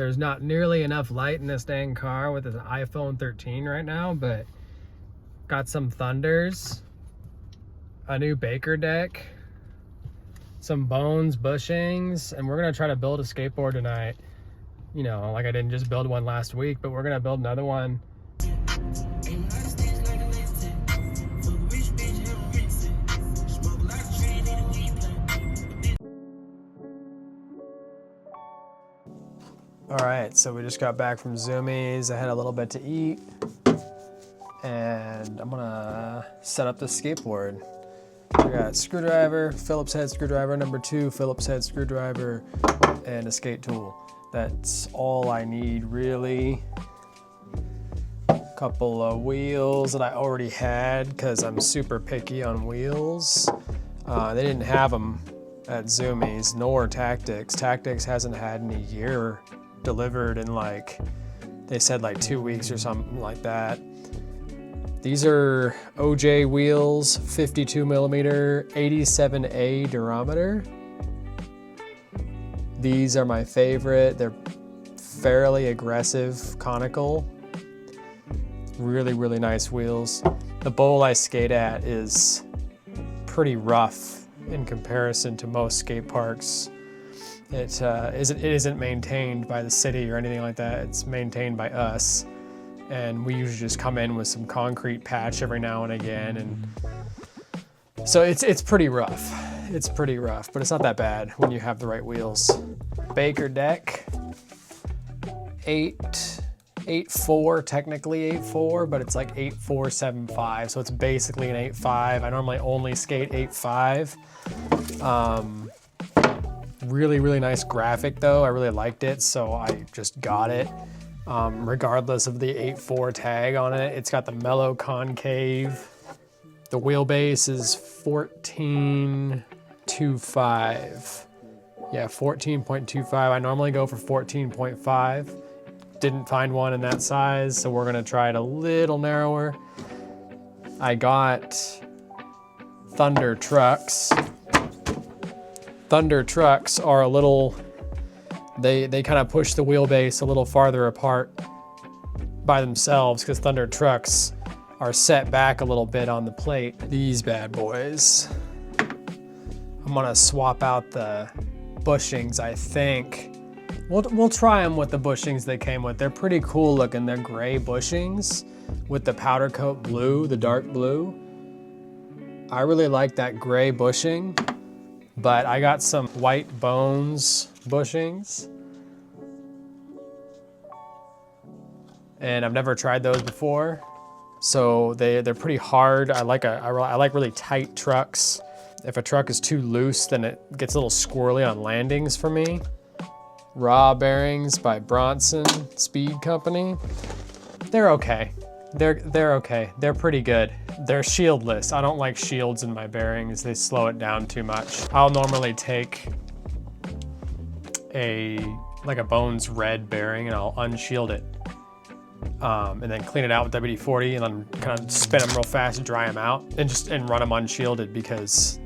There's not nearly enough light in this dang car with an iPhone 13 right now, but got some Thunders, a new Baker deck, some Bones bushings, and we're gonna try to build a skateboard tonight. You know, like I didn't just build one last week, but we're gonna build another one. All right, so we just got back from Zoomies. I had a little bit to eat, and I'm gonna set up the skateboard. I got screwdriver, Phillips head screwdriver number 2, Phillips head screwdriver, and a skate tool. That's all I need, really. A couple of wheels that I already had because I'm super picky on wheels. They didn't have them at Zoomies, nor Tactics. Tactics hasn't had in a year delivered in, like, they said like 2 weeks or something like that. These are OJ wheels, 52 millimeter, 87A durometer. These are my favorite. They're fairly aggressive, conical. Really, really nice wheels. The bowl I skate at is pretty rough in comparison to most skate parks. It isn't maintained by the city or anything like that. It's maintained by us. And we usually just come in with some concrete patch every now and again. And so it's pretty rough. It's pretty rough, but it's not that bad when you have the right wheels. Baker deck, 8.4, technically 8.4, but it's like 8.475. So it's basically an 8.5. I normally only skate 8.5. Really, really nice graphic though. I really liked it, so I just got it. Regardless of the 8.4 tag on it. It's got the mellow concave. The wheelbase is 14.25. Yeah, 14.25. I normally go for 14.5. Didn't find one in that size, so we're gonna try it a little narrower. I got Thunder trucks. Thunder trucks are a little, they kind of push the wheelbase a little farther apart by themselves because Thunder trucks are set back a little bit on the plate. These bad boys, I'm gonna swap out the bushings, I think. We'll try them with the bushings they came with. They're pretty cool looking. They're gray bushings with the powder coat blue, the dark blue. I really like that gray bushing, but I got some white Bones bushings. And I've never tried those before. So they're pretty hard. I like really tight trucks. If a truck is too loose, then it gets a little squirrely on landings for me. Raw bearings by Bronson Speed Company. They're okay. They're okay. They're pretty good. They're shieldless. I don't like shields in my bearings. They slow it down too much. I'll normally take a Bones red bearing and I'll unshield it. And then clean it out with WD-40 and then kind of spin them real fast and dry them out and run them unshielded because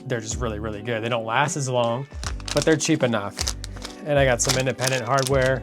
they're just really, really good. They don't last as long, but they're cheap enough. And I got some independent hardware,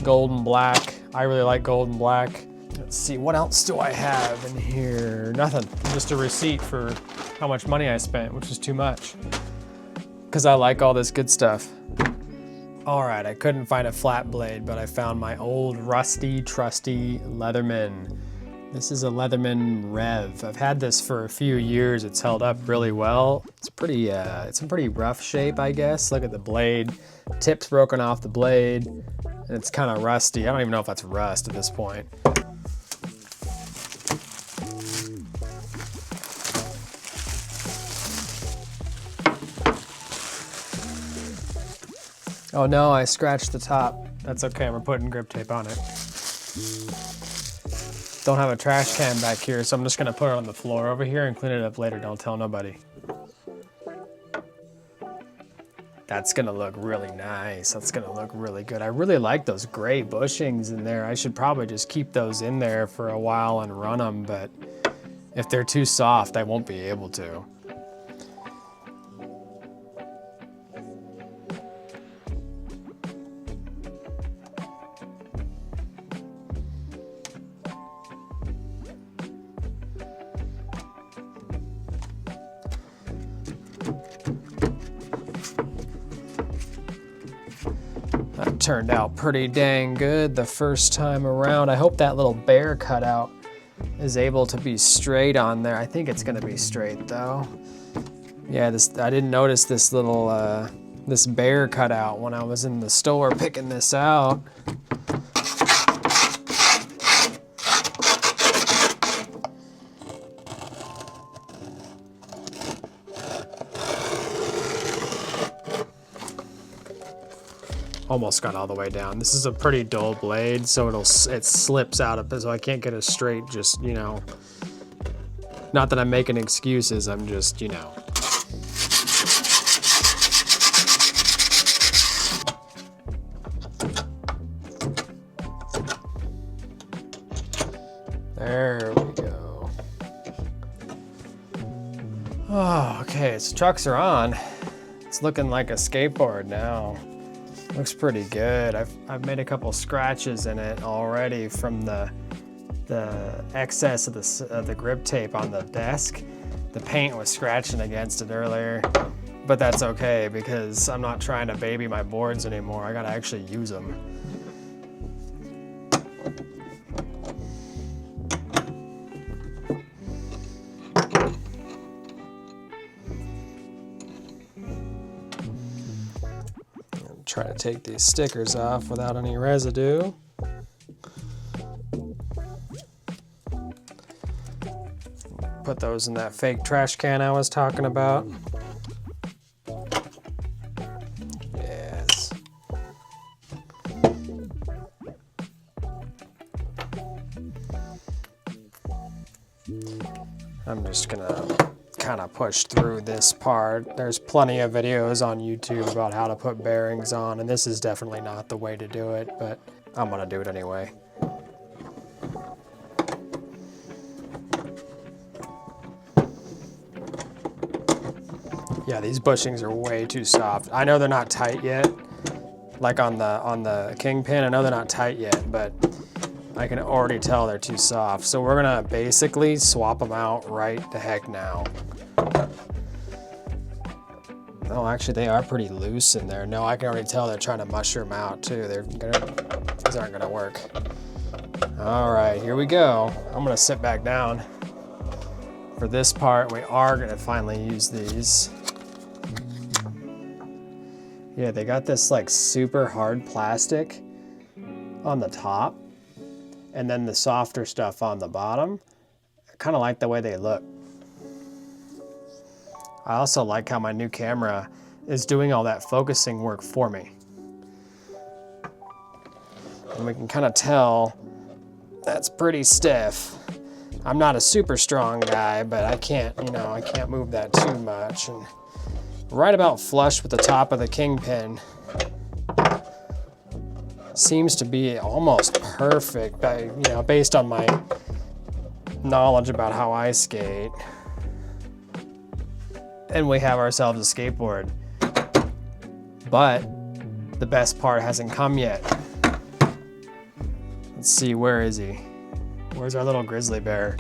gold and black. I really like gold and black. Let's see, what else do I have in here? Nothing, just a receipt for how much money I spent, which is too much because I like all this good stuff. All right, I couldn't find a flat blade, but I found my old rusty, trusty Leatherman. This is a Leatherman Rev. I've had this for a few years. It's held up really well. It's in pretty rough shape, I guess. Look at the blade. Tip's broken off the blade, and it's kind of rusty. I don't even know if that's rust at this point. Oh no, I scratched the top. That's okay, we're putting grip tape on it. Don't have a trash can back here, so I'm just gonna put it on the floor over here and clean it up later. Don't tell nobody. That's gonna look really nice. That's gonna look really good. I really like those gray bushings in there. I should probably just keep those in there for a while and run them, but if they're too soft, I won't be able to. turned out pretty dang good the first time around. I hope that little bear cutout is able to be straight on there. I think it's gonna be straight though. Yeah, I didn't notice this little, this bear cutout when I was in the store picking this out. Almost got all the way down. This is a pretty dull blade, so it slips out of it, so I can't get it straight, just, you know. Not that I'm making excuses, I'm just, you know. There we go. Oh, okay, so trucks are on. It's looking like a skateboard now. Looks pretty good. I've made a couple scratches in it already from the excess of the grip tape on the desk. The paint was scratching against it earlier, but that's okay because I'm not trying to baby my boards anymore. I gotta actually use them. Try to take these stickers off without any residue. Put those in that fake trash can I was talking about. Yes. I'm just gonna kind of push through this part. There's plenty of videos on YouTube about how to put bearings on, and this is definitely not the way to do it, but I'm gonna do it anyway. Yeah, these bushings are way too soft. I know they're not tight yet, like on the kingpin. I know they're not tight yet, but I can already tell they're too soft. So we're gonna basically swap them out right the heck now. Oh, actually they are pretty loose in there. No, I can already tell they're trying to mushroom out too. These aren't gonna work. All right, here we go. I'm gonna sit back down. For this part, we are gonna finally use these. Yeah, they got this like super hard plastic on the top and then the softer stuff on the bottom. I kind of like the way they look. I also like how my new camera is doing all that focusing work for me. And we can kind of tell that's pretty stiff. I'm not a super strong guy, but I can't, you know, I can't move that too much. And right about flush with the top of the kingpin seems to be almost perfect, you know, based on my knowledge about how I skate. And we have ourselves a skateboard. But the best part hasn't come yet. Let's see, where is he? Where's our little grizzly bear?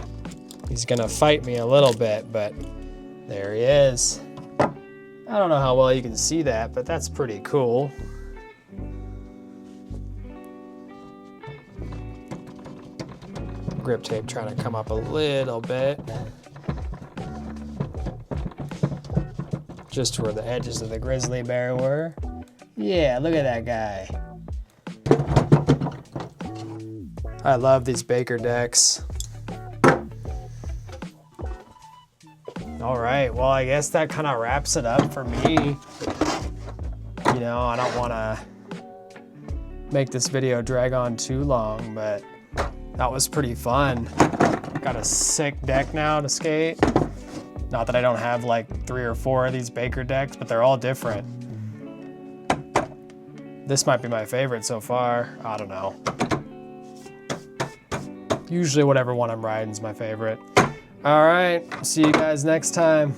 He's gonna fight me a little bit, but there he is. I don't know how well you can see that, but that's pretty cool. Grip tape trying to come up a little bit. Just where the edges of the grizzly bear were. Yeah, look at that guy. I love these Baker decks. All right, well, I guess that kind of wraps it up for me. You know, I don't want to make this video drag on too long, but that was pretty fun. Got a sick deck now to skate. Not that I don't have like 3 or 4 of these Baker decks, but they're all different. This might be my favorite so far. I don't know. Usually whatever one I'm riding is my favorite. All right, see you guys next time.